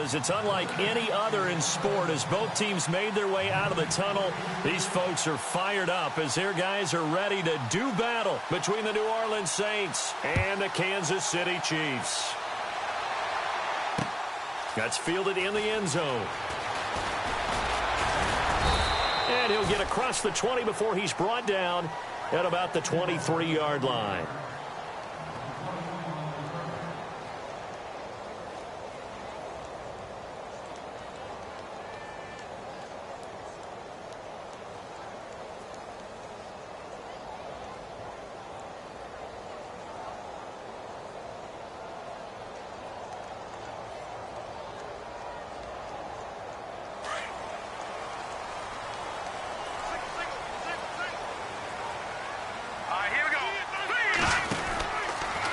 is. It's unlike any other in sport. As both teams made their way out of the tunnel, these folks are fired up as their guys are ready to do battle between the New Orleans Saints and the Kansas City Chiefs. That's fielded in the end zone. And he'll get across the 20 before he's brought down at about the 23-yard line.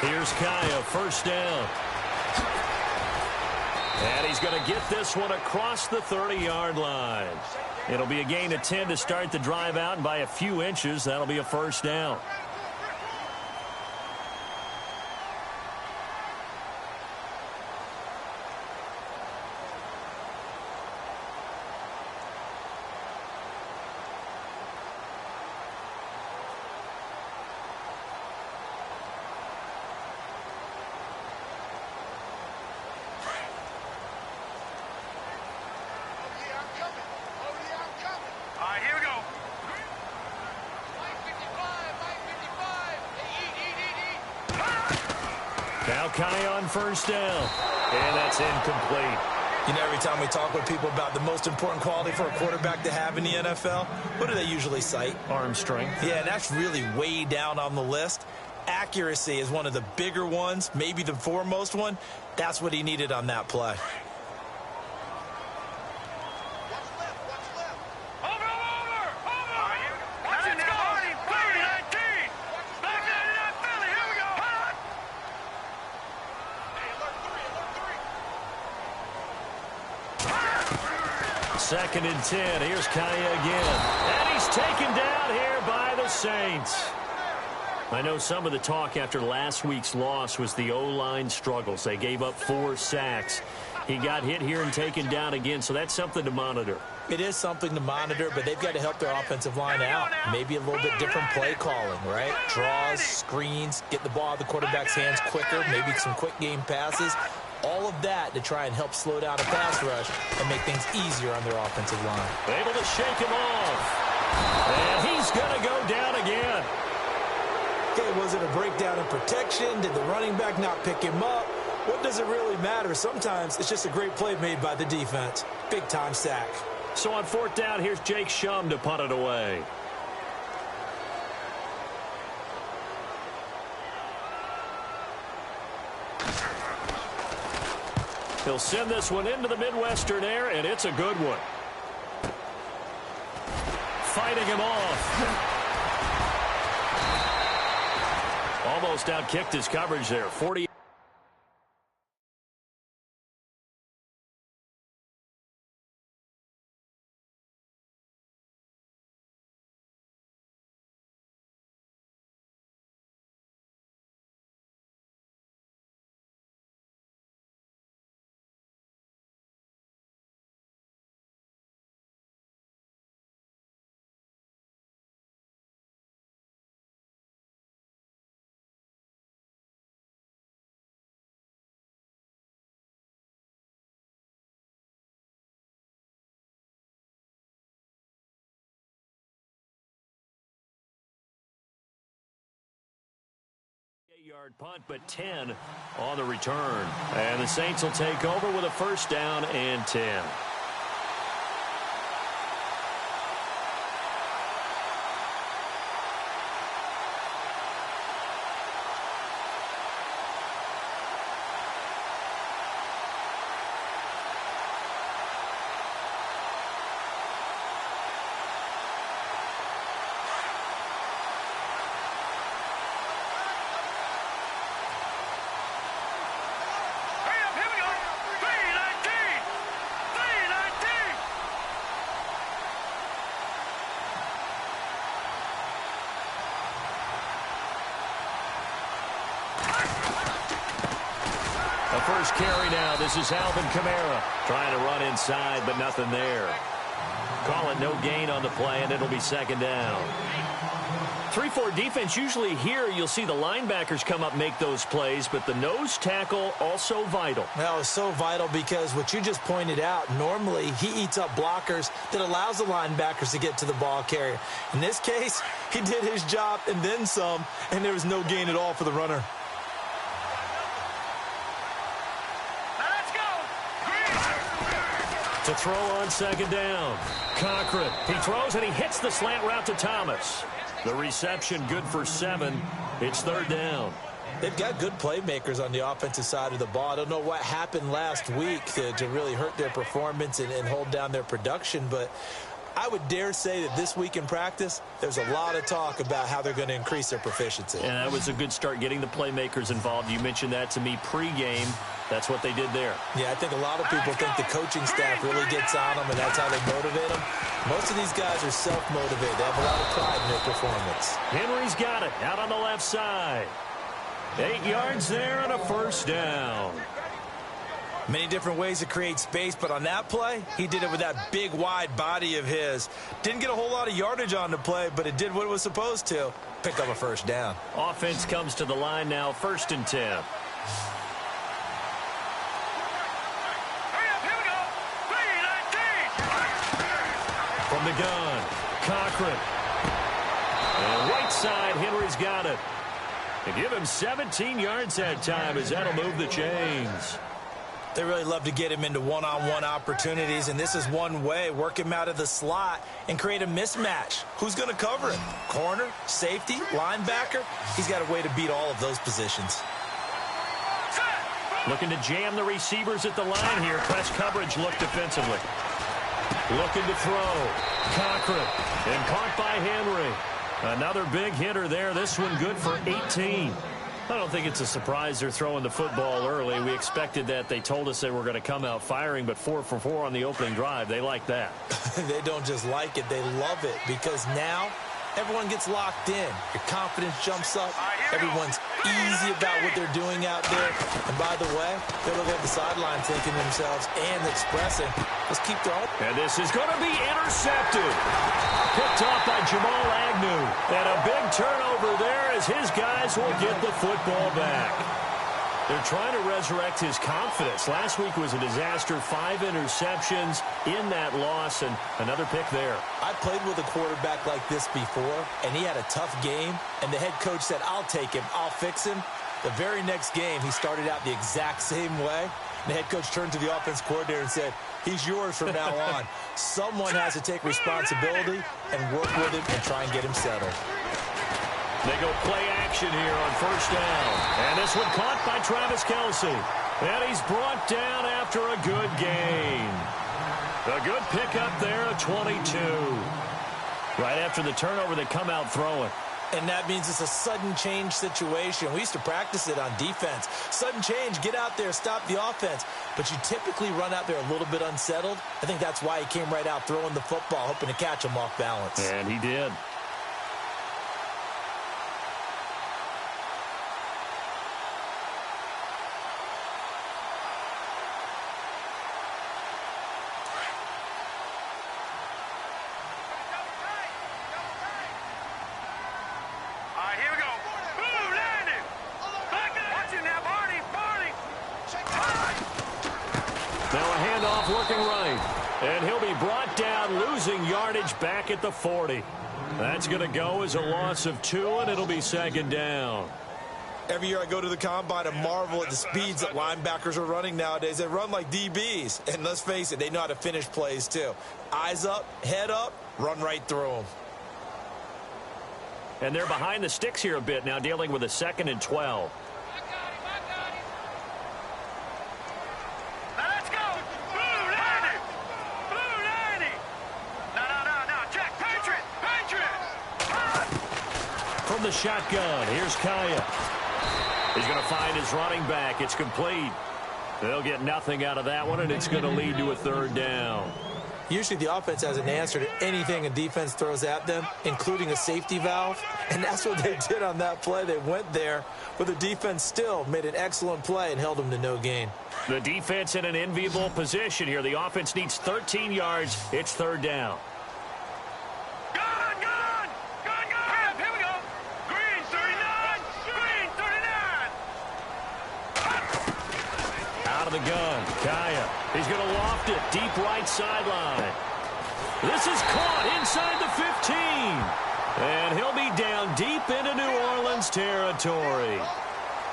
Here's Kaya, first down. And he's going to get this one across the 30-yard line. It'll be a gain of 10 to start the drive out, and by a few inches, that'll be a first down. Now Kai on first down. And that's incomplete. You know, every time we talk with people about the most important quality for a quarterback to have in the NFL, what do they usually cite? Arm strength. Yeah, and that's really way down on the list. Accuracy is one of the bigger ones, maybe the foremost one. That's what he needed on that play. Second and 10. Here's Kaya again. And he's taken down here by the Saints. I know some of the talk after last week's loss was the O-line struggles. They gave up 4 sacks. He got hit here and taken down again, so that's something to monitor. It is something to monitor, but they've got to help their offensive line out. Maybe a little bit different play calling, right? Draws, screens, get the ball out of the quarterback's hands quicker, maybe some quick game passes. All of that to try and help slow down a pass rush and make things easier on their offensive line. Able to shake him off. And he's going to go down again. Okay, was it a breakdown in protection? Did the running back not pick him up? What does it really matter? Sometimes it's just a great play made by the defense. Big-time sack. So on fourth down, here's Jake Shum to punt it away. He'll send this one into the Midwestern air, and it's a good one. Fighting him off. Almost outkicked his coverage there. 40. Yard punt, but 10 on the return. And the Saints will take over with a first down and 10. first carry now. This is Alvin Kamara trying to run inside, but nothing there. Call it no gain on the play, and it'll be second down. 3-4 defense, usually here you'll see the linebackers come up make those plays, but the nose tackle also vital. Well, it's so vital because what you just pointed out, normally he eats up blockers that allows the linebackers to get to the ball carrier. In this case, he did his job and then some, and there was no gain at all for the runner. To throw on second down. Cochran, he throws and he hits the slant route to Thomas. The reception good for 7. It's third down. They've got good playmakers on the offensive side of the ball. I don't know what happened last week to really hurt their performance and hold down their production, but I would dare say that this week in practice, there's a lot of talk about how they're going to increase their proficiency. And that was a good start, getting the playmakers involved. You mentioned that to me pregame. That's what they did there. Yeah, I think a lot of people think the coaching staff really gets on them, and that's how they motivate them. Most of these guys are self-motivated. They have a lot of pride in their performance. Henry's got it out on the left side. 8 yards there and a first down. Many different ways to create space, but on that play, he did it with that big, wide body of his. Didn't get a whole lot of yardage on the play, but it did what it was supposed to. Pick up a first down. Offense comes to the line now, 1st and 10. From the gun, Cochran. And right side, Henry's got it. They give him 17 yards that time as that'll move the chains. They really love to get him into one-on-one opportunities, and this is one way. Work him out of the slot and create a mismatch. Who's going to cover him? Corner, safety, linebacker? He's got a way to beat all of those positions. Looking to jam the receivers at the line here. Press coverage look defensively. Looking to throw. Cochran. And caught by Henry. Another big hitter there. This one good for 18. I don't think it's a surprise they're throwing the football early. We expected that. They told us they were going to come out firing, but 4 for 4 on the opening drive. They like that. They don't just like it. They love it because now everyone gets locked in. Your confidence jumps up. Everyone's easy about what they're doing out there. And by the way, they're looking at the sideline thinking to themselves and expressing, let's keep throwing. And this is going to be intercepted. Picked off by Jamal Agnew. And a big turnover there as his guys will get the football back. They're trying to resurrect his confidence. Last week was a disaster. 5 interceptions in that loss, and another pick there. I played with a quarterback like this before, and he had a tough game, and the head coach said, I'll take him, I'll fix him. The very next game, he started out the exact same way. The head coach turned to the offense coordinator and said, he's yours from now on. Someone has to take responsibility and work with him and try and get him settled. They go play action here on first down. And this one caught by Travis Kelce. And he's brought down after a good gain. A good pickup there at 22. Right after the turnover, they come out throwing. And that means it's a sudden change situation. We used to practice it on defense. Sudden change, get out there, stop the offense. But you typically run out there a little bit unsettled. I think that's why he came right out throwing the football, hoping to catch him off balance. And he did. Working right, and he'll be brought down, losing yardage back at the 40. That's going to go as a loss of 2, and it'll be second down. Every year I go to the combine and marvel at the speeds that linebackers are running nowadays. They run like DBs, and let's face it, they know how to finish plays too. Eyes up, head up, run right through them. And they're behind the sticks here a bit now, dealing with a 2nd and 12. From the shotgun, here's Kaya. He's going to find his running back. It's complete. They'll get nothing out of that one, and it's going to lead to a 3rd down. Usually the offense has an answer to anything a defense throws at them, including a safety valve. And that's what they did on that play. They went there, but the defense still made an excellent play and held them to no gain. The defense in an enviable position here. The offense needs 13 yards. It's third down. Here we go. Green 39. Green 39. Out of the gun. Kaya. He's going to loft it. Deep right sideline. This is caught inside the 15. And he'll be down deep into New Orleans territory.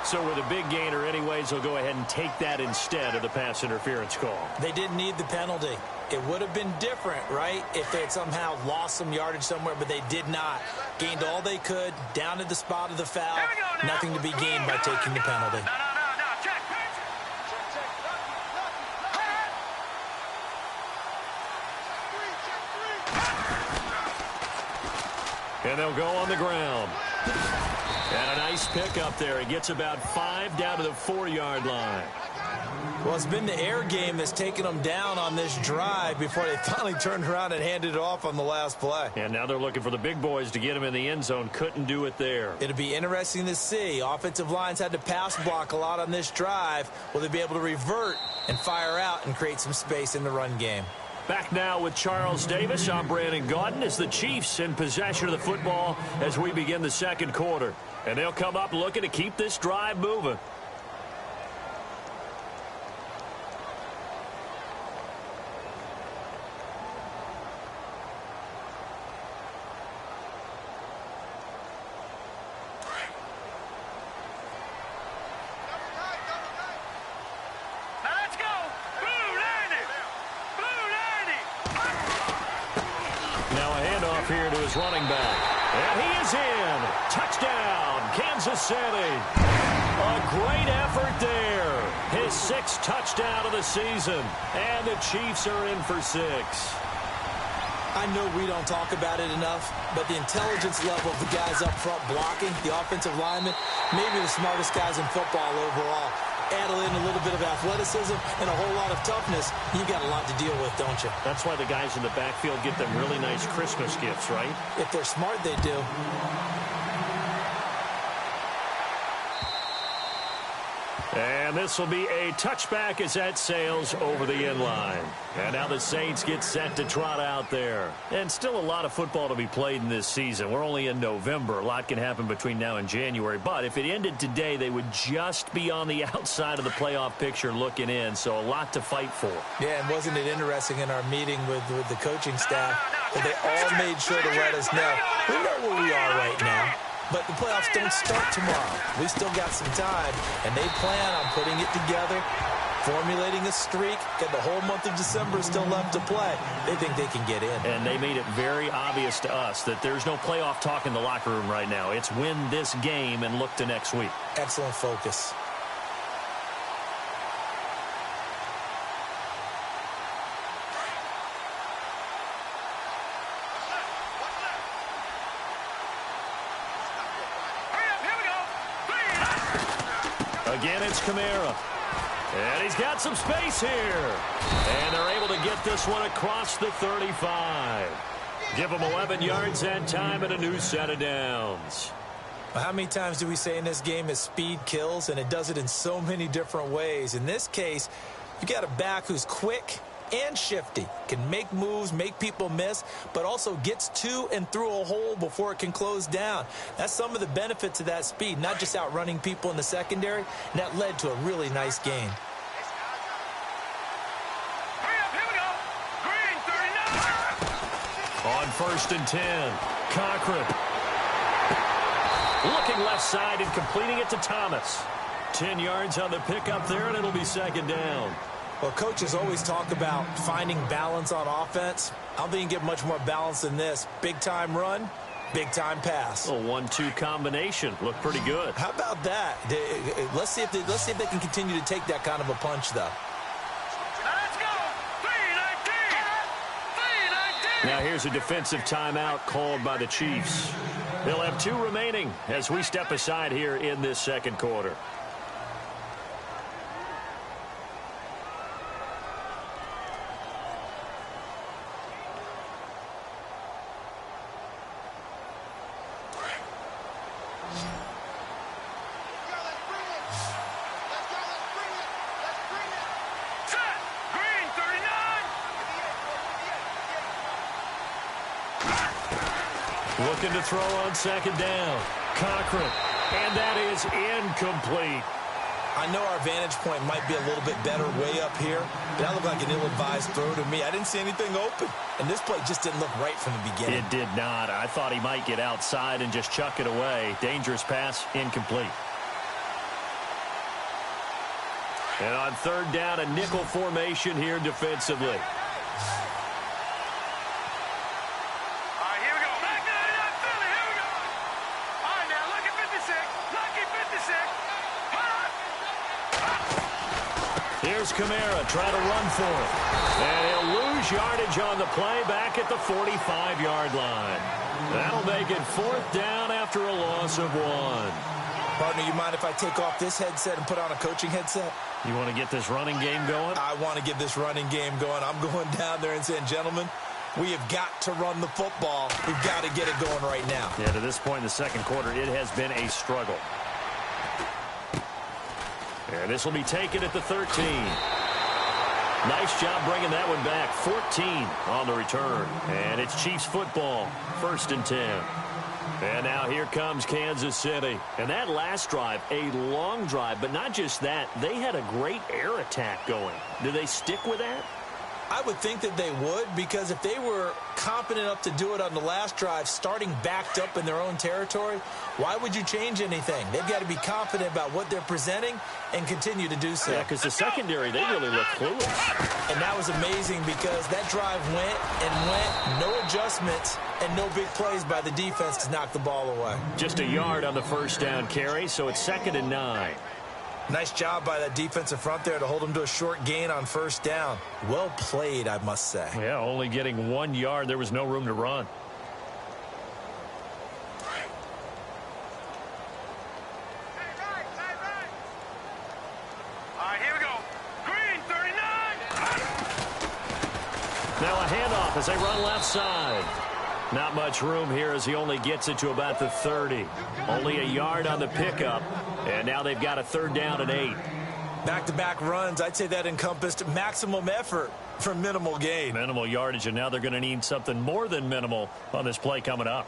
So with a big gainer anyways, they'll go ahead and take that instead of the pass interference call. They didn't need the penalty. It would have been different, right, if they had somehow lost some yardage somewhere, but they did not. Gained all they could, down at the spot of the foul. Nothing to be gained by taking the penalty. No. Check. And they'll go on the ground. And a nice pick up there. He gets about 5 down to the 4-yard line. Well, it's been the air game that's taken them down on this drive before they finally turned around and handed it off on the last play. And now they're looking for the big boys to get him in the end zone. Couldn't do it there. It'll be interesting to see. Offensive lines had to pass block a lot on this drive. Will they be able to revert and fire out and create some space in the run game? Back now with Charles Davis. I'm Brandon Gaudin as the Chiefs in possession of the football as we begin the second quarter. And they'll come up looking to keep this drive moving. Here to his running back. And he is in. Touchdown, Kansas City. A great effort there. His 6th touchdown of the season. And the Chiefs are in for 6. I know we don't talk about it enough, but the intelligence level of the guys up front blocking, the offensive linemen, maybe the smartest guys in football overall. Add in a little bit of athleticism and a whole lot of toughness, you got a lot to deal with, don't you? That's why the guys in the backfield get them really nice Christmas gifts, right? If they're smart, they do. And this will be a touchback as that sails over the end line. And now the Saints get set to trot out there. And still a lot of football to be played in this season. We're only in November. A lot can happen between now and January. But if it ended today, they would just be on the outside of the playoff picture looking in. So a lot to fight for. Yeah, and wasn't it interesting in our meeting with the coaching staff that they all made sure to let us know. We know where we are right now. But the playoffs don't start tomorrow. We still got some time, and they plan on putting it together, formulating a streak, and the whole month of December is still left to play. They think they can get in. And they made it very obvious to us that there's no playoff talk in the locker room right now. It's win this game and look to next week. Excellent focus. Again, it's Kamara. And he's got some space here. And they're able to get this one across the 35. Give them 11 yards that time and a new set of downs. How many times do we say in this game that speed kills, and it does it in so many different ways? In this case, you got a back who's quick and shifty, can make moves, make people miss, but also gets to and through a hole before it can close down. That's some of the benefits of that speed, not just outrunning people in the secondary, and that led to a really nice gain. Here we go. Green 39. On 1st and 10, Cochran. Looking left side and completing it to Thomas. 10 yards on the pickup there, and it'll be 2nd down. Well, coaches always talk about finding balance on offense. I don't think you get much more balance than this. Big-time run, big-time pass. A 1-2 combination. Looked pretty good. How about that? Let's see if they can continue to take that kind of a punch, though. Let's go. 319. 319. Now here's a defensive timeout called by the Chiefs. They'll have 2 remaining as we step aside here in this second quarter. Looking to throw on second down. Cochran. And that is incomplete. I know our vantage point might be a little bit better way up here, but that looked like an ill-advised throw to me. I didn't see anything open, and this play just didn't look right from the beginning. It did not. I thought he might get outside and just chuck it away. Dangerous pass, incomplete. And on third down, a nickel formation here defensively. Here's Kamara trying to run for it. And he'll lose yardage on the play back at the 45-yard line. That'll make it fourth down after a loss of 1. Partner, you mind if I take off this headset and put on a coaching headset? You want to get this running game going? I want to get this running game going. I'm going down there and saying, gentlemen, we have got to run the football. We've got to get it going right now. Yeah, to this point in the second quarter, it has been a struggle. And this will be taken at the 13. Nice job bringing that one back. 14 on the return. And it's Chiefs football. 1st and 10. And now here comes Kansas City. And that last drive, a long drive. But not just that, they had a great air attack going. Do they stick with that? I would think that they would, because if they were competent enough to do it on the last drive, starting backed up in their own territory, why would you change anything? They've got to be confident about what they're presenting and continue to do so. Yeah, because the secondary, they really look clueless. And that was amazing because that drive went and went, no adjustments, and no big plays by the defense to knock the ball away. Just a yard on the first down carry, so it's 2nd and 9. Nice job by that defensive front there to hold them to a short gain on first down. Well played, I must say. Yeah, only getting 1 yard. There was no room to run. All right, here we go. Green, 39. Now a handoff as they run left side. Not much room here as he only gets it to about the 30. Only a yard on the pickup. And now they've got a 3rd down and 8. Back-to-back runs, I'd say that encompassed maximum effort for minimal gain. Minimal yardage, and now they're going to need something more than minimal on this play coming up.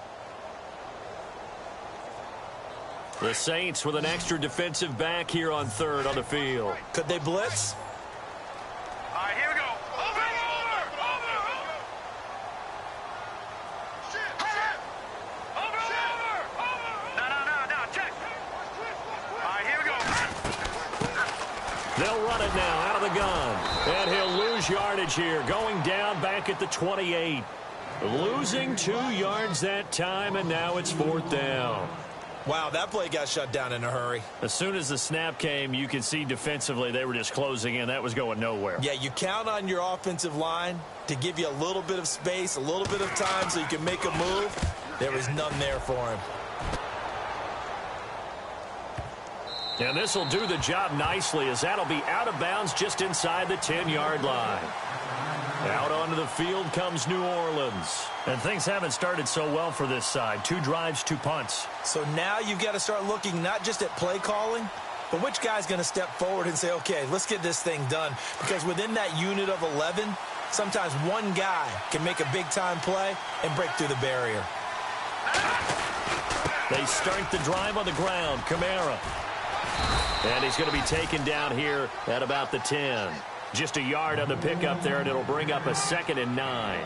The Saints with an extra defensive back here on 3rd on the field. Could they blitz? All right, here we go. Over. No, check. All right, here we go. They'll run it now out of the gun. And he'll lose yardage here, going down back at the 28. Losing 2 yards that time, and now it's 4th down. Wow, that play got shut down in a hurry. As soon as the snap came, you could see defensively they were just closing in. That was going nowhere. Yeah, you count on your offensive line to give you a little bit of space, a little bit of time so you can make a move. There was none there for him. And this will do the job nicely as that'll be out of bounds just inside the 10-yard line. Out onto the field comes New Orleans. And things haven't started so well for this side. 2 drives, 2 punts. So now you've got to start looking not just at play calling, but which guy's going to step forward and say, okay, let's get this thing done. Because within that unit of 11, sometimes one guy can make a big-time play and break through the barrier. They start the drive on the ground. Kamara. And he's going to be taken down here at about the 10. Just a yard on the pickup there, and it'll bring up a 2nd and 9.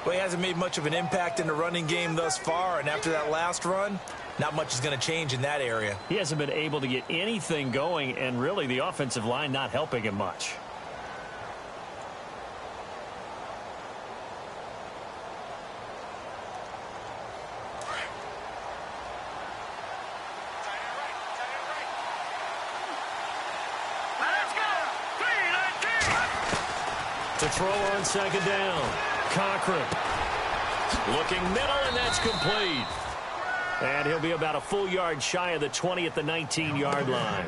Well, he hasn't made much of an impact in the running game thus far, and after that last run, not much is going to change in that area. He hasn't been able to get anything going, and really the offensive line not helping him much. To throw on second down. Cochran. Looking middle, and that's complete. And he'll be about a full yard shy of the 20 at the 19-yard line.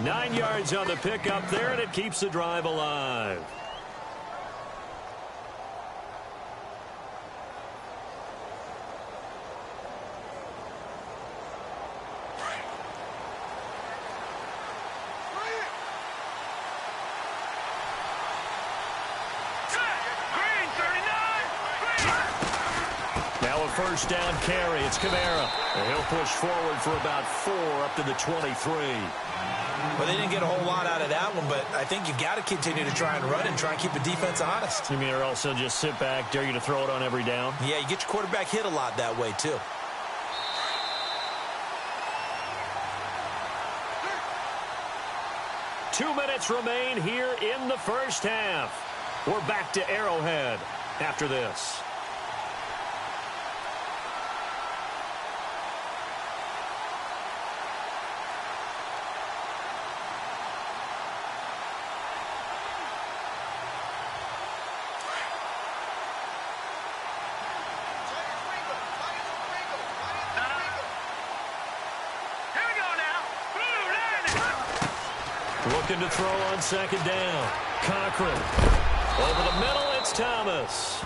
9 yards on the pickup there, and it keeps the drive alive. Now a first down carry. It's Kamara. And he'll push forward for about 4 up to the 23. Well, they didn't get a whole lot out of that one, but I think you got to continue to try and run and try and keep the defense honest. You mean or also just sit back, dare you to throw it on every down? Yeah, you get your quarterback hit a lot that way, too. Two minutes remain here in the first half. We're back to Arrowhead after this. Looking to throw on second down. Cochran. Over the middle, it's Thomas.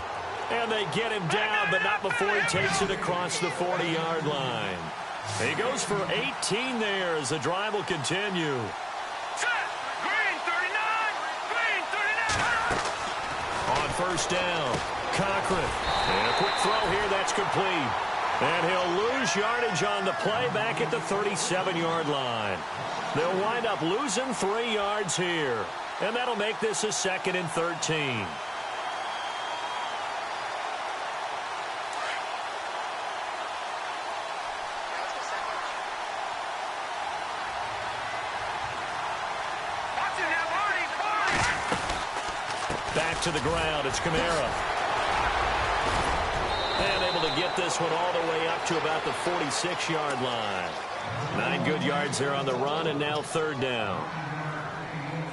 And they get him down, but not before he takes it across the 40-yard line. He goes for 18 there as the drive will continue. Green 39! Green 39! On first down, Cochran. And a quick throw here, that's complete. And he'll lose yardage on the play back at the 37-yard line. They'll wind up losing 3 yards here. And that'll make this a 2nd and 13. Back to the ground, it's Kamara. And able to get this one all the way up to about the 46-yard line. 9 good yards there on the run, and now 3rd down.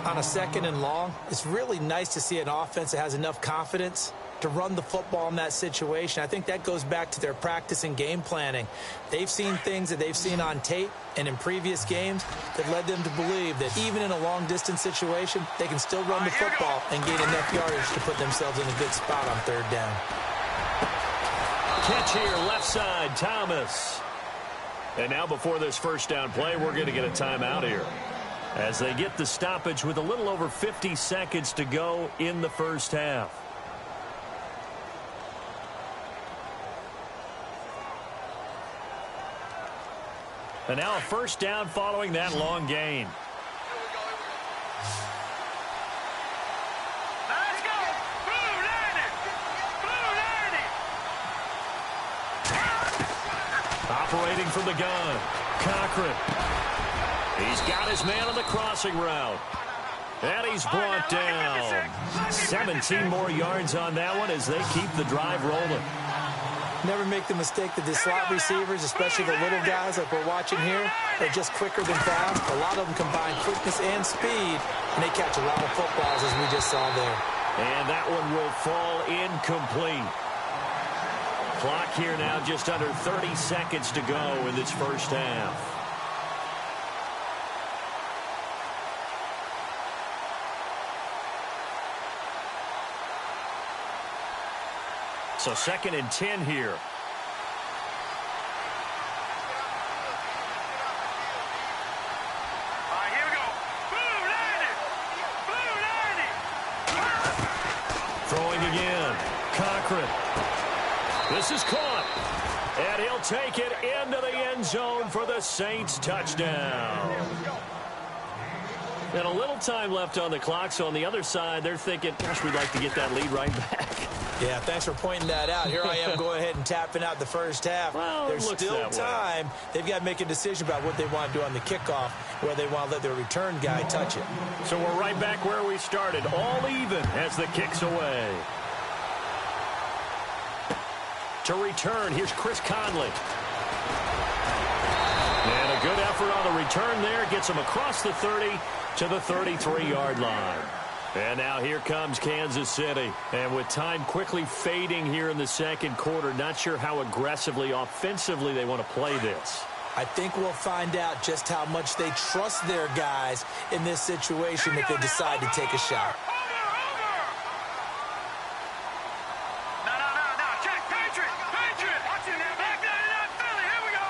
On a 2nd and long, it's really nice to see an offense that has enough confidence to run the football in that situation. I think that goes back to their practice and game planning. They've seen things that they've seen on tape and in previous games that led them to believe that even in a long-distance situation, they can still run the football and gain enough yardage to put themselves in a good spot on 3rd down. Catch here, left side, Thomas. And now before this first down play, we're going to get a timeout here as they get the stoppage with a little over 50 seconds to go in the first half. And now a first down following that long gain. Let's go! Blue landing! Blue landing! Operating from the gun, Cochran. He's got his man on the crossing route. And he's brought down. 17 more yards on that one as they keep the drive rolling. Never make the mistake that the slot receivers, especially the little guys like we're watching here, are just quicker than fast. A lot of them combine quickness and speed, and they catch a lot of footballs, as we just saw there. And that one will fall incomplete. Clock here now just under 30 seconds to go in this first half. So 2nd and 10 here. Here we go. Blue landing! Blue landing! Throwing again. Cochran. This is caught. And he'll take it into the end zone for the Saints touchdown. And a little time left on the clock, so on the other side, they're thinking, gosh, we'd like to get that lead right back. Yeah, thanks for pointing that out. Here I am going ahead and tapping out the first half. Well, there's still time. They've got to make a decision about what they want to do on the kickoff, where they want to let their return guy touch it. So we're right back where we started, all even as the kick's away. To return, here's Chris Conley. And a good effort on the return there. Gets him across the 30 to the 33-yard line. And now here comes Kansas City. And with time quickly fading here in the second quarter, not sure how aggressively, offensively they want to play this. I think we'll find out just how much they trust their guys in this situation if they decide to take a shot. No. Check. Patriot. Watch it now. Back 99 Philly. Here we go.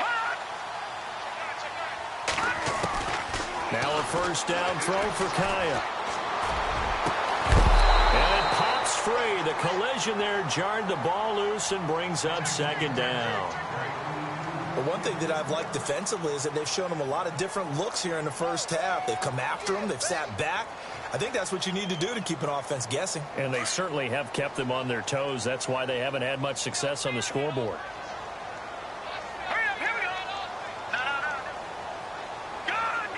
Now a first down throw for Kaya. And it pops free. the collision there jarred the ball loose and brings up second down. Well, one thing that I've liked defensively is that they've shown them a lot of different looks here in the first half. They've come after them. They've sat back. I think that's what you need to do to keep an offense guessing. And they certainly have kept them on their toes. That's why they haven't had much success on the scoreboard. Hurry up, here we go. No. Good.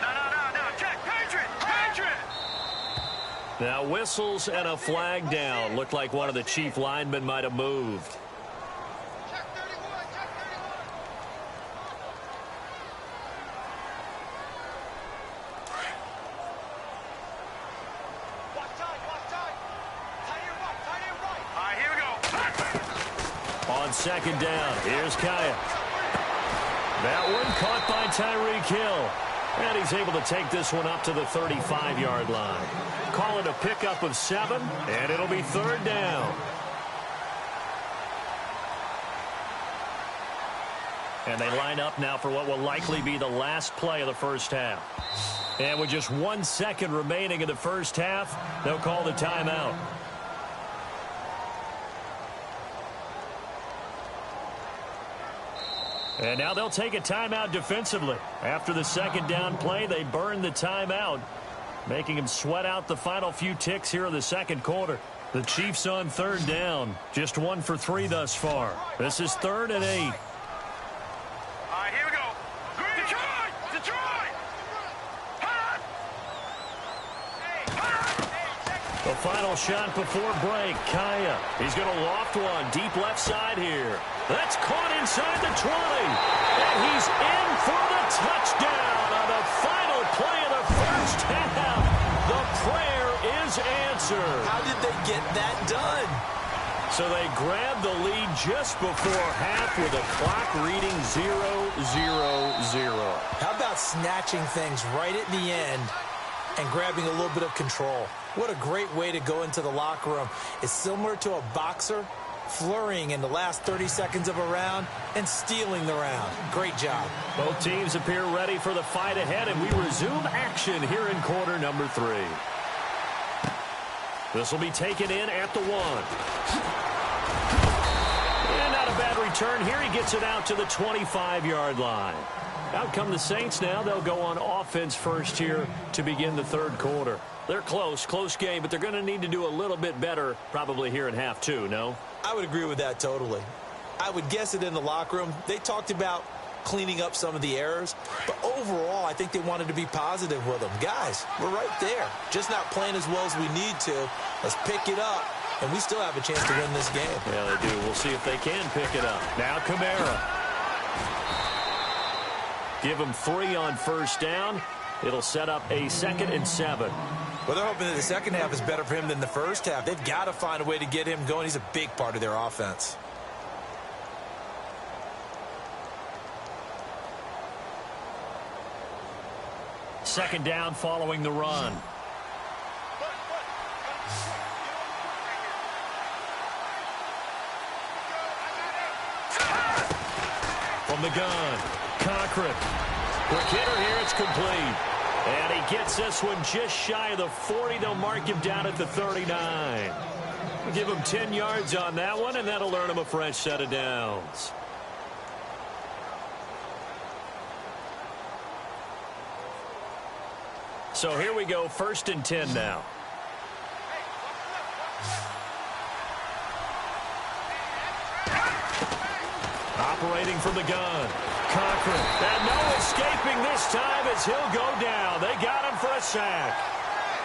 No. Check. Patriot. Now whistles and a flag down. Looked like one of the chief linemen might have moved. On second down, here's Kaya. That one caught by Tyreek Hill. And he's able to take this one up to the 35-yard line. Call it a pickup of 7, and it'll be third down. And they line up now for what will likely be the last play of the first half. And with just 1 second remaining in the first half, they'll call the timeout. And now they'll take a timeout defensively. After the second down play, they burn the timeout, making them sweat out the final few ticks here in the second quarter. The Chiefs on third down, just 1 for 3 thus far. This is 3rd and 8. All right, here we go. Detroit! The final shot before break, Kaya. He's going to loft one deep left side here. That's caught inside the 20. And he's in for the touchdown on the final play of the first half. The prayer is answered. How did they get that done? So they grabbed the lead just before half with a clock reading 0-0-0. How about snatching things right at the end and grabbing a little bit of control? What a great way to go into the locker room. It's similar to a boxer flurrying in the last 30 seconds of a round and stealing the round. Great job. Both teams appear ready for the fight ahead, and we resume action here in quarter number 3. This will be taken in at the 1. And not a bad return here. He gets it out to the 25-yard line. Out come the Saints now. They'll go on offense first here to begin the third quarter. They're close game, but they're going to need to do a little bit better probably here in half 2, no? I would agree with that totally. I would guess it in the locker room. They talked about cleaning up some of the errors, but overall, I think they wanted to be positive with them. Guys, we're right there. Just not playing as well as we need to. Let's pick it up, and we still have a chance to win this game. Yeah, they do. We'll see if they can pick it up. Now Kamara. Give them 3 on first down. It'll set up a 2nd and 7. Well, they're hoping that the second half is better for him than the first half. They've got to find a way to get him going. He's a big part of their offense. Second down following the run. From the gun, Cochran. Quick hitter here, it's complete. And he gets this one just shy of the 40. They'll mark him down at the 39. Give him 10 yards on that one, and that'll earn him a fresh set of downs. So here we go, 1st and 10 now. Operating from the gun. Cochran. And no escaping this time as he'll go down. They got him for a sack.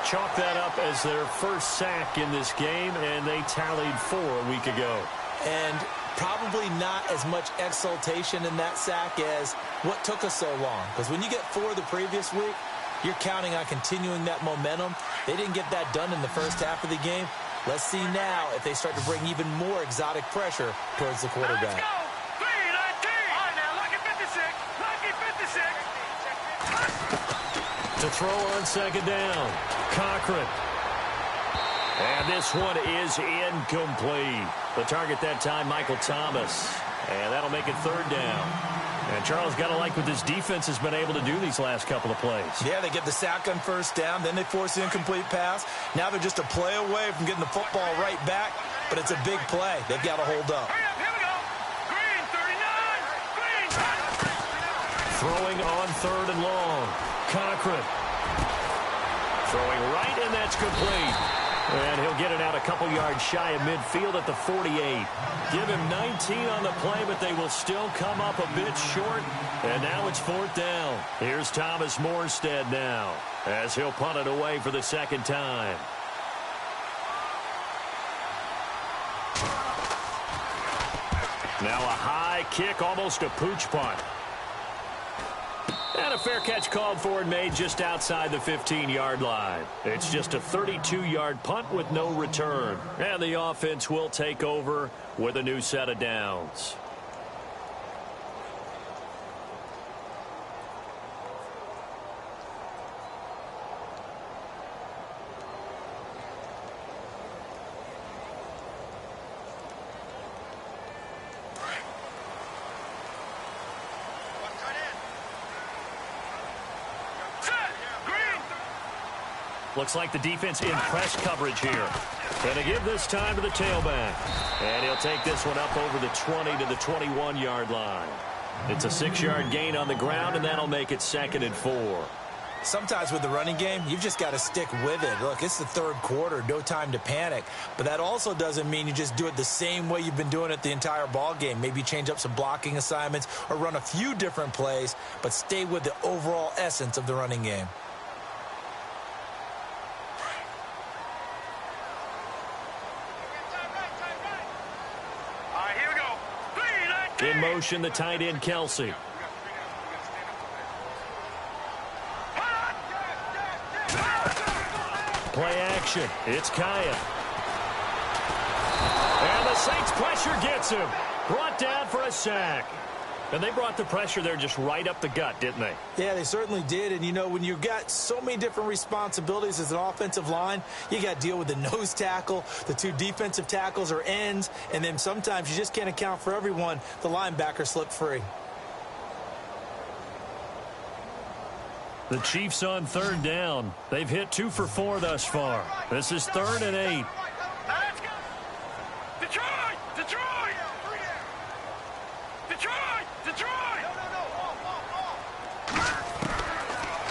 Chalk that up as their first sack in this game, and they tallied 4 a week ago. And probably not as much exultation in that sack as what took us so long. Because when you get 4 the previous week, you're counting on continuing that momentum. They didn't get that done in the first half of the game. Let's see now if they start to bring even more exotic pressure towards the quarterback. Let's go. 3-19. All right, now, lucky 56. Lucky 56. To throw on second down, Cochran. And this one is incomplete. The target that time, Michael Thomas. And that'll make it 3rd down. And Charles, got to like what this defense has been able to do these last couple of plays. Yeah, they get the sack on first down, then they force the incomplete pass. Now they're just a play away from getting the football right back. but it's a big play. They've got to hold up. Hurry up, here we go. Green, 39. Green. Throwing on 3rd and long. Cochran. Throwing right, and that's complete. And he'll get it out a couple yards shy of midfield at the 48. Give him 19 on the play, but they will still come up a bit short. And now it's 4th down. Here's Thomas Morstead now, as he'll punt it away for the 2nd time. Now a high kick, almost a pooch punt. And a fair catch called for and made just outside the 15-yard line. It's just a 32-yard punt with no return. And the offense will take over with a new set of downs. Looks like the defense in press coverage here. Going to give this time to the tailback. And he'll take this one up over the 20 to the 21-yard line. It's a 6-yard gain on the ground, and that'll make it 2nd and 4. Sometimes with the running game, you've just got to stick with it. Look, it's the 3rd quarter, no time to panic. But that also doesn't mean you just do it the same way you've been doing it the entire ball game. Maybe change up some blocking assignments or run a few different plays, but stay with the overall essence of the running game. In motion, the tight end, Kelsey. Play action. It's Kaya. And the Saints pressure gets him. Brought down for a sack. And they brought the pressure there just right up the gut, didn't they? Yeah, they certainly did. And, you know, when you've got so many different responsibilities as an offensive line, you got to deal with the nose tackle, the 2 defensive tackles or ends, and then sometimes you just can't account for everyone. The linebacker slipped free. The Chiefs on 3rd down. They've hit 2 for 4 thus far. This is 3rd and 8. Let's go. Detroit! Detroit! Detroit! Detroit!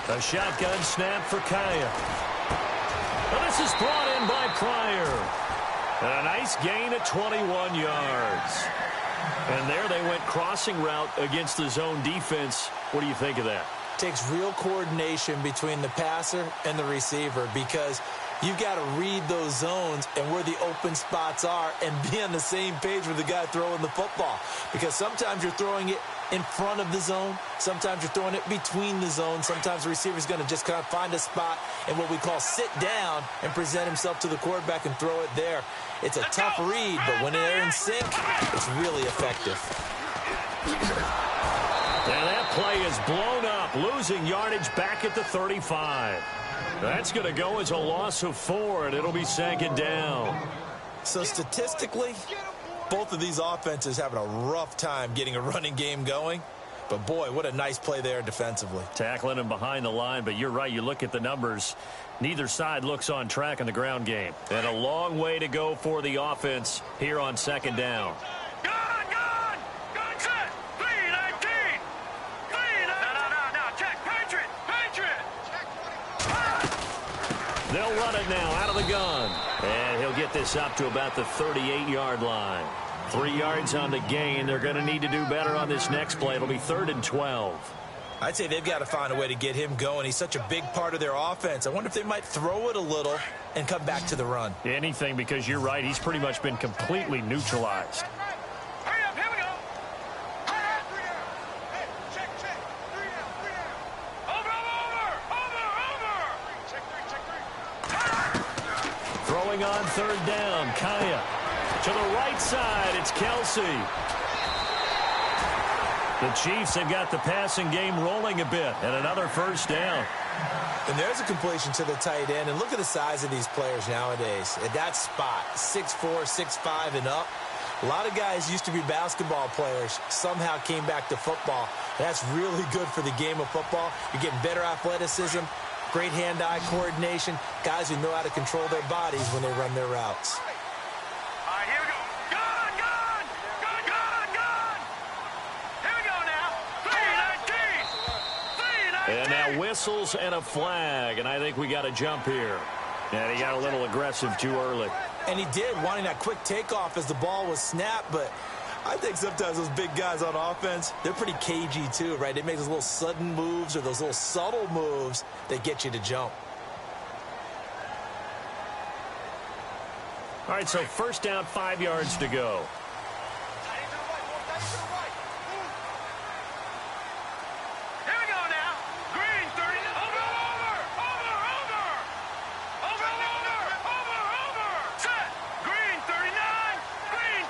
A shotgun snap for Kaya. Well, this is brought in by Pryor. And a nice gain of 21 yards. And there they went crossing route against the zone defense. What do you think of that? Takes real coordination between the passer and the receiver, because you've got to read those zones and where the open spots are and be on the same page with the guy throwing the football. Because sometimes you're throwing it in front of the zone. Sometimes you're throwing it between the zones. Sometimes the receiver's going to just kind of find a spot and what we call sit down and present himself to the quarterback and throw it there. It's a tough read, but when they're in sync, it's really effective. And that play is blown up, losing yardage back at the 35. That's going to go as a loss of 4, and it'll be 2nd down. So statistically, both of these offenses having a rough time getting a running game going. But, boy, what a nice play there defensively. Tackling him behind the line, but you're right. You look at the numbers. Neither side looks on track in the ground game. And a long way to go for the offense here on 2nd down. They'll run it now out of the gun. And he'll get this up to about the 38-yard line. 3 yards on the gain. They're going to need to do better on this next play. It'll be 3rd and 12. I'd say they've got to find a way to get him going. He's such a big part of their offense. I wonder if they might throw it a little and come back to the run. Anything, because you're right. He's pretty much been completely neutralized. Hurry up, here we go. Hey, check. 3 down. Over. Check 3. Throwing on 3rd down, Kaya. To the right side, it's Kelsey. The Chiefs have got the passing game rolling a bit, and another 1st down. And there's a completion to the tight end. And look at the size of these players nowadays. At that spot, 6'4", 6'5", and up. A lot of guys used to be basketball players, somehow came back to football. That's really good for the game of football. You're getting better athleticism, great hand-eye coordination, guys who know how to control their bodies when they run their routes. All right, the whistles and a flag, and I think we got a jump here. And he got a little aggressive too early. And he did, wanting that quick takeoff as the ball was snapped, but I think sometimes those big guys on offense, they're pretty cagey too, right? They make those little sudden moves or those little subtle moves that get you to jump. All right, so first down, 5 yards to go. Here we go now. Green 30. Over. Set. Green 39. Green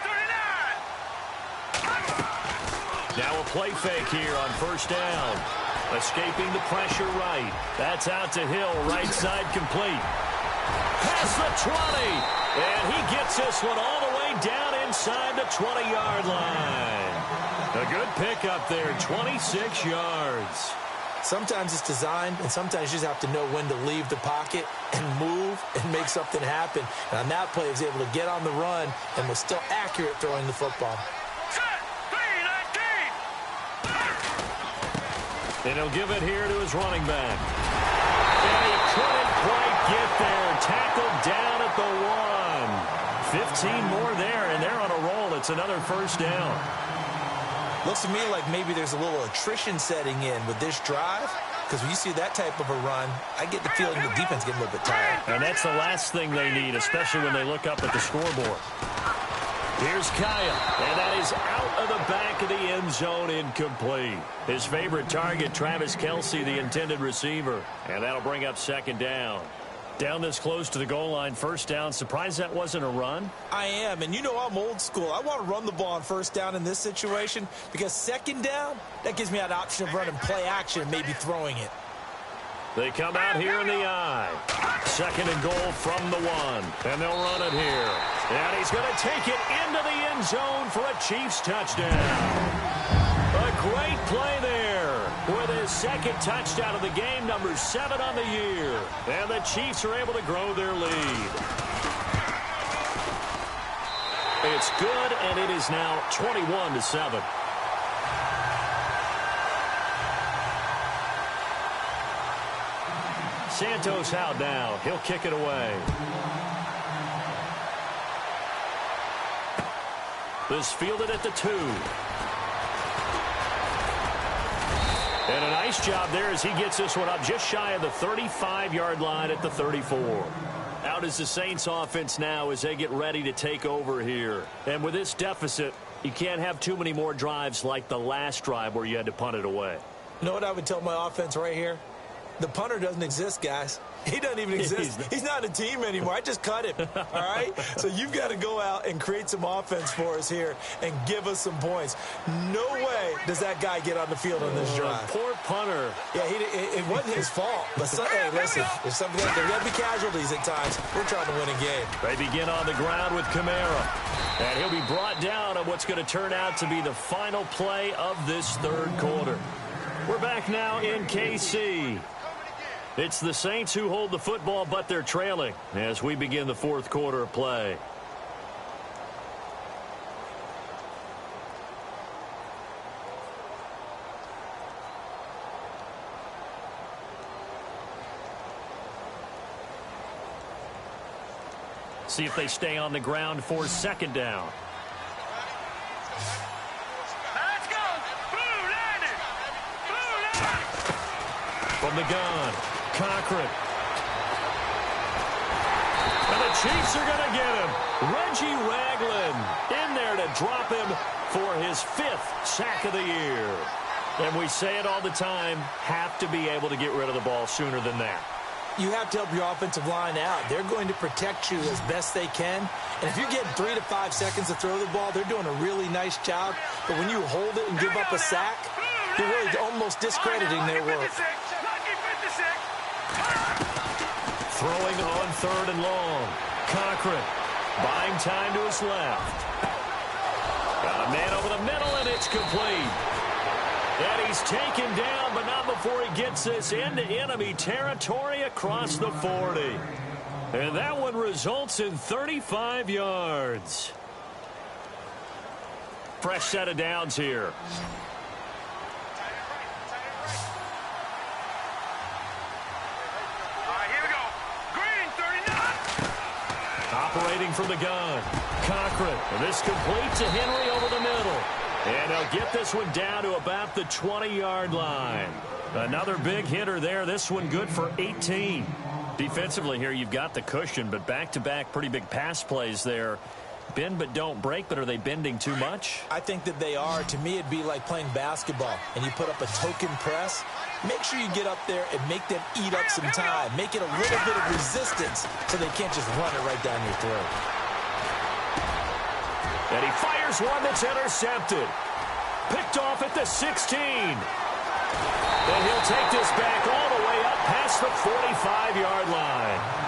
39. Now a play fake here on first down. Escaping the pressure right. That's out to Hill, right side complete. Past the 20. And he gets this one all the way down inside the 20-yard line. A good pickup there, 26 yards. Sometimes it's designed, and sometimes you just have to know when to leave the pocket and move and make something happen. And on that play, he was able to get on the run and was still accurate throwing the football. Set. 3-19. And he'll give it here to his running back. And he couldn't quite get there. Tackled down at the 1. 15 more there, and they're on a roll. It's another first down. Looks to me like maybe there's a little attrition setting in with this drive, because when you see that type of a run, I get the feeling the defense getting a little bit tired. And that's the last thing they need, especially when they look up at the scoreboard. Here's Kaya, and that is out of the back of the end zone, incomplete. His favorite target, Travis Kelce, the intended receiver. And that'll bring up second down. Down this close to the goal line, first down. Surprised that wasn't a run? I am, and you know I'm old school. I want to run the ball on first down in this situation because second down, that gives me that option of running play action and maybe throwing it. They come out here in the I. Second and goal from the 1. And they'll run it here. And he's going to take it into the end zone for a Chiefs touchdown. A great play there with his second touchdown of the game, number 7 on the year. And the Chiefs are able to grow their lead. It's good, and it is now 21-7. Santos out now. He'll kick it away. This fielded at the 2. And a nice job there as he gets this one up just shy of the 35-yard line at the 34. Out is the Saints offense now as they get ready to take over here. And with this deficit, you can't have too many more drives like the last drive where you had to punt it away. You know what I would tell my offense right here? The punter doesn't exist, guys. He doesn't even exist. He's not a team anymore. I just cut him, all right? So you've got to go out and create some offense for us here and give us some points. No way does that guy get on the field on this drive. Poor punter. Yeah, it wasn't his fault. But, hey, listen, there's something there's going to be casualties at times. We're trying to win a game. They begin on the ground with Kamara. And he'll be brought down on what's going to turn out to be the final play of this third quarter. We're back now in KC. It's the Saints who hold the football, but they're trailing as we begin the fourth quarter of play. See if they stay on the ground for second down. Let's go. Blue landed. From the gun, Cochran. And the Chiefs are going to get him. Reggie Ragland in there to drop him for his 5th sack of the year. And we say it all the time, have to be able to get rid of the ball sooner than that. You have to help your offensive line out. They're going to protect you as best they can. And if you're getting 3 to 5 seconds to throw the ball, they're doing a really nice job. But when you hold it and give up a sack, you're really almost discrediting their work. Throwing on 3rd and long. Cochran buying time to his left. Got a man over the middle, and it's complete. And he's taken down, but not before he gets this into enemy territory across the 40. And that one results in 35 yards. Fresh set of downs here. waiting from the gun. Cochran. This complete to Henry over the middle. And he'll get this one down to about the 20-yard line. Another big hitter there. This one good for 18. Defensively here, you've got the cushion, but back-to-back pretty big pass plays there. Bend but don't break, but are they bending too much? I think that they are. To me, it'd be like playing basketball, and you put up a token press. Make sure you get up there and make them eat up some time. Make it a little bit of resistance so they can't just run it right down your throat. And he fires one that's intercepted. Picked off at the 16. And he'll take this back all the way up past the 45-yard line.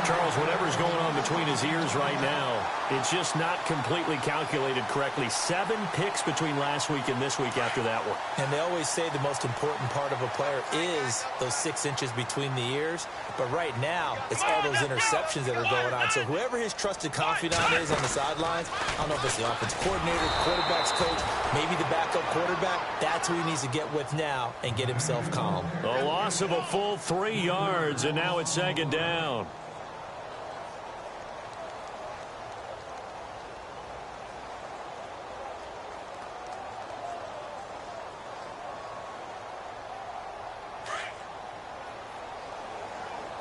Charles, whatever's going on between his ears right now, it's just not completely calculated correctly. 7 picks between last week and this week after that one. And they always say the most important part of a player is those 6 inches between the ears. But right now, it's all those interceptions that are going on. So whoever his trusted confidant is on the sidelines, I don't know if it's the offense coordinator, quarterback's coach, maybe the backup quarterback, that's who he needs to get with now and get himself calm. A loss of a full 3 yards, and now it's 2nd down.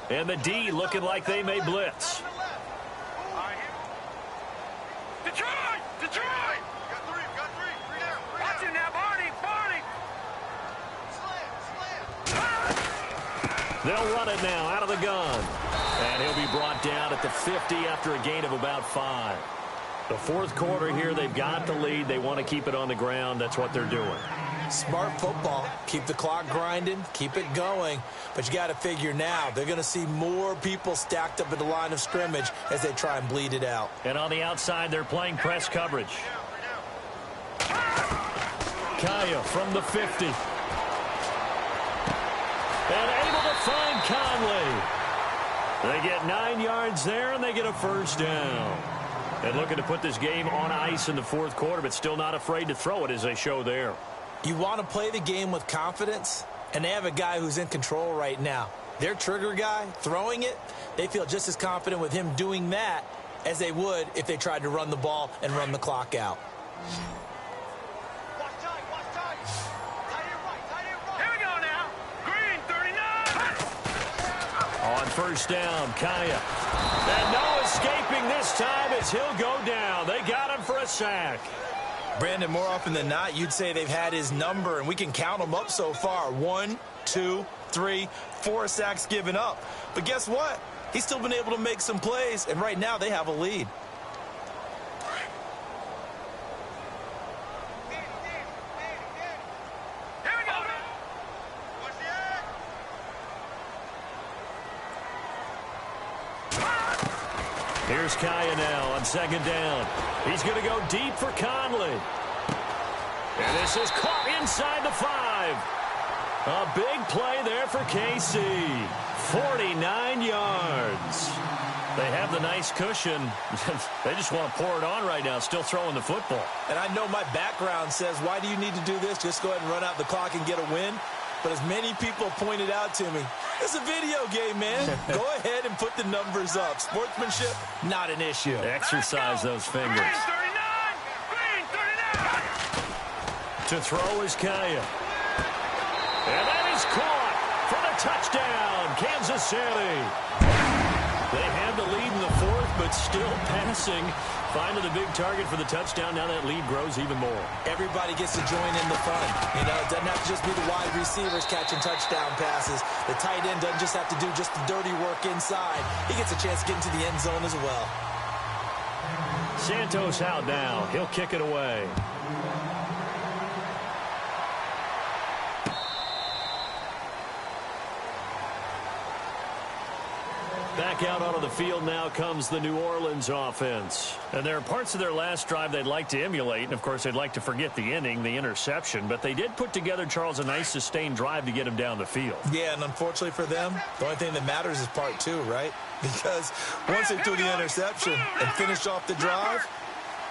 And the D looking like they may blitz. Detroit! Detroit! Got three down. Watch it now, Barney! They'll run it now out of the gun. And he'll be brought down at the 50 after a gain of about 5. The 4th quarter here, they've got the lead. They want to keep it on the ground. That's what they're doing. Smart football. Keep the clock grinding. Keep it going. But you got to figure now, they're going to see more people stacked up at the line of scrimmage as they try and bleed it out. And on the outside, they're playing press coverage. Kaya from the 50. And able to find Conley. They get 9 yards there, and they get a 1st down. And looking to put this game on ice in the 4th quarter, but still not afraid to throw it as they show there. You want to play the game with confidence, and they have a guy who's in control right now. Their trigger guy, throwing it, they feel just as confident with him doing that as they would if they tried to run the ball and run the clock out. Here we go now. Green, 39. On 1st down, Kaya. And no escaping this time as he'll go down. They got him for a sack. Brandon, more often than not, you'd say they've had his number, and we can count them up so far. 1, 2, 3, 4 sacks given up. But guess what? He's still been able to make some plays, and right now they have a lead. Here we go. Here's Kaya now on 2nd down. He's going to go deep for Conley. And this is caught inside the 5. A big play there for KC. 49 yards. They have the nice cushion. They just want to pour it on right now, still throwing the football. And I know my background says, why do you need to do this? Just go ahead and run out the clock and get a win. But as many people pointed out to me, it's a video game, man. Go ahead and put the numbers up. Sportsmanship, not an issue. Exercise those fingers. Green, 39. Green, 39. To throw is Kaya. And that is caught for the touchdown, Kansas City. They have the lead in the 4th, but still passing. Finding the big target for the touchdown. Now that lead grows even more. Everybody gets to join in the fun. You know, it doesn't have to just be the wide receivers catching touchdown passes. The tight end doesn't just have to do just the dirty work inside. He gets a chance to get into the end zone as well. Santos out now. He'll kick it away. Back out onto the field now comes the New Orleans offense. And there are parts of their last drive they'd like to emulate. And, of course, they'd like to forget the inning, the interception. But they did put together, Charles, a nice sustained drive to get him down the field. Yeah, and unfortunately for them, the only thing that matters is part 2, right? Because once they threw the interception and finished off the drive,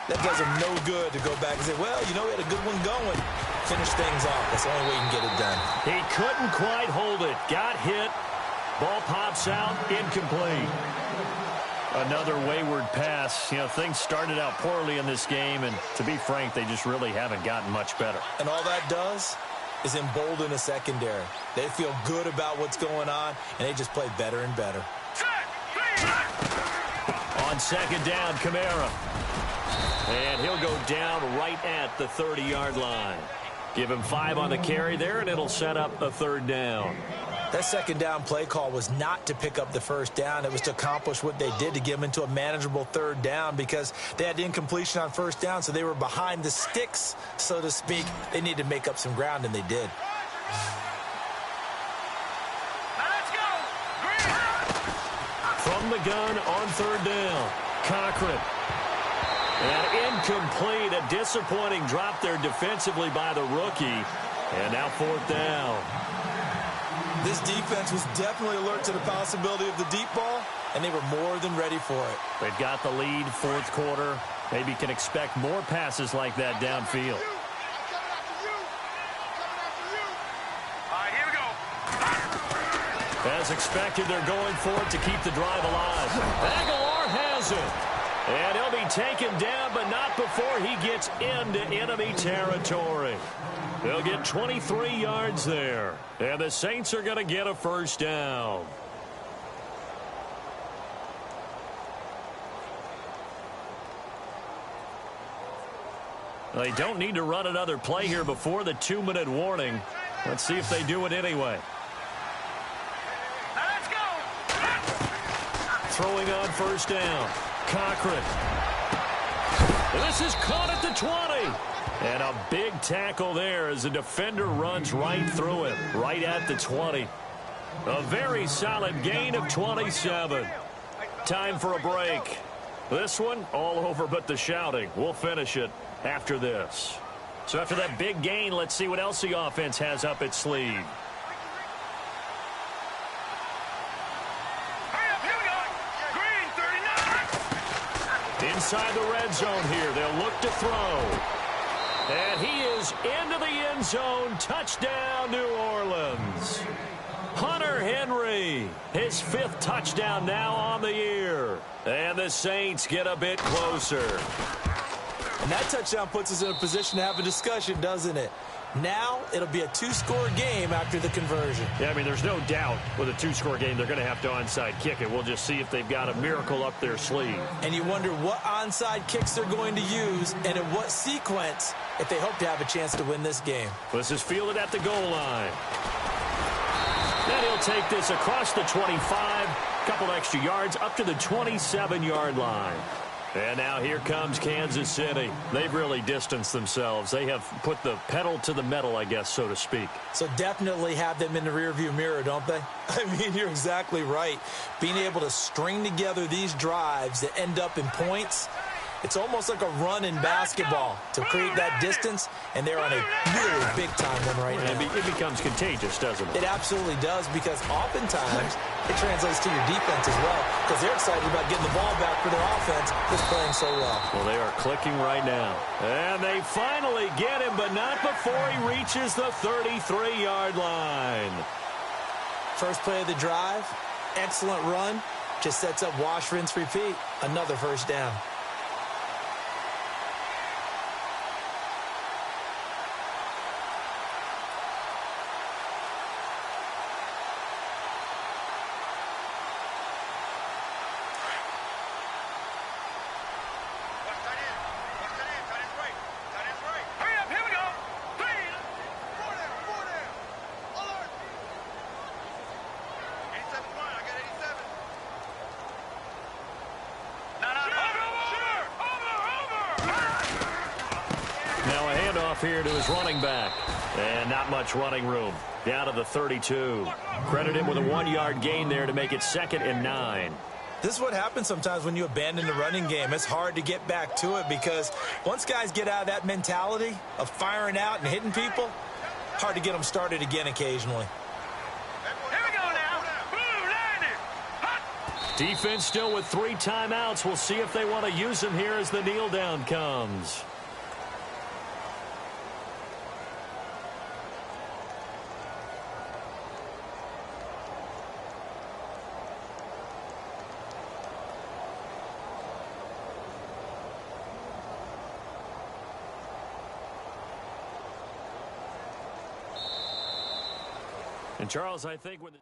that does them no good to go back and say, well, you know, we had a good one going. Finish things off. That's the only way you can get it done. He couldn't quite hold it. Got hit. Ball pops out, incomplete. Another wayward pass. You know, things started out poorly in this game, and to be frank, they just really haven't gotten much better. And all that does is embolden a secondary. They feel good about what's going on, and they just play better and better. On second down, Kamara. And he'll go down right at the 30-yard line. Give him 5 on the carry there, and it'll set up a third down. That second down play call was not to pick up the first down. It was to accomplish what they did, to get them into a manageable third down, because they had incompletion on first down, so they were behind the sticks, so to speak. They needed to make up some ground, and they did. Now let's go. From the gun on third down, Cochran. And incomplete, a disappointing drop there defensively by the rookie. And now fourth down. This defense was definitely alert to the possibility of the deep ball, and they were more than ready for it. They've got the lead, fourth quarter. Maybe can expect more passes like that downfield. All right, here we go. As expected, they're going for it to keep the drive alive. Aguilar has it. And he'll be taken down, but not before he gets into enemy territory. They'll get 23 yards there. And the Saints are going to get a first down. They don't need to run another play here before the 2-minute warning. Let's see if they do it anyway. Now let's go. Throwing on first down. Cochran. This is caught at the 20. And a big tackle there as the defender runs right through him, right at the 20. A very solid gain of 27. Time for a break. This one, all over but the shouting. We'll finish it after this. So after that big gain, let's see what else the offense has up its sleeve. Inside the red zone here, they'll look to throw. And he is into the end zone. Touchdown, New Orleans. Hunter Henry, his 5th touchdown now on the year. And the Saints get a bit closer. And that touchdown puts us in a position to have a discussion, doesn't it? Now it'll be a 2-score game after the conversion. Yeah, I mean, there's no doubt with a 2-score game they're going to have to onside kick it. We'll just see if they've got a miracle up their sleeve. And you wonder what onside kicks they're going to use and in what sequence if they hope to have a chance to win this game. This is fielded at the goal line. Then he'll take this across the 25, couple extra yards up to the 27-yard line. And now here comes Kansas City. They've really distanced themselves. They have put the pedal to the metal, I guess, so to speak. So definitely have them in the rearview mirror, don't they? I mean, you're exactly right. Being able to string together these drives that end up in points, it's almost like a run in basketball to create that distance, and they're on a really big-time one right now. It becomes contagious, doesn't it? It absolutely does, because oftentimes it translates to your defense as well, because they're excited about getting the ball back for their offense that's playing so well. Well, they are clicking right now. And they finally get him, but not before he reaches the 33-yard line. First play of the drive, excellent run, just sets up wash, rinse, repeat. Another first down. Here to his running back. And not much running room. Down to the 32. Credit him with a 1-yard gain there to make it 2nd and 9. This is what happens sometimes when you abandon the running game. It's hard to get back to it because once guys get out of that mentality of firing out and hitting people, hard to get them started again occasionally. Here we go now. Blue landed. Hot. Defense still with 3 timeouts. We'll see if they want to use them here as the kneel down comes. And Charles, I think when